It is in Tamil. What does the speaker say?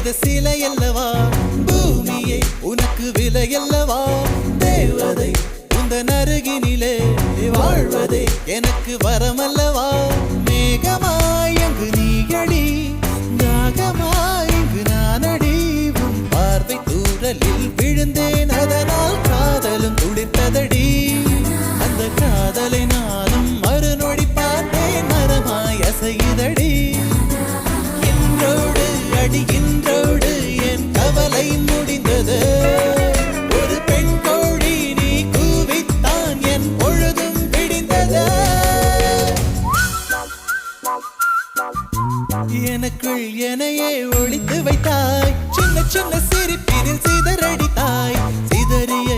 செய்த சிலை அல்லவா பூமியை உனக்கு விலை அல்லவா தேவதை உந்தன் அருகினிலே வாழ்வதே எனக்கு வரமல்லவா மேகமாய் அங்கு நீயடி நாகமாய் இங்கு நானடி உன் பார்வை தூரலில் விழுந்தேன் அதனால் காதலும் துளிர்த்ததடி அந்த காதலை நானும் மறுநொடி பார்த்தேன் மரமாய் அசையுதடி இன்றோடு அடிகின்றோடு என் கவலை முடிந்தது ஒரு பெண் கோழி நீ கூவித்தான் என் பொழுதும் விடிந்தது எனக்குள் எனையே ஒளித்து வைத்தாய் சின்ன சின்ன சிரிப்பினில் சிதறடித்தாய் சிதறிய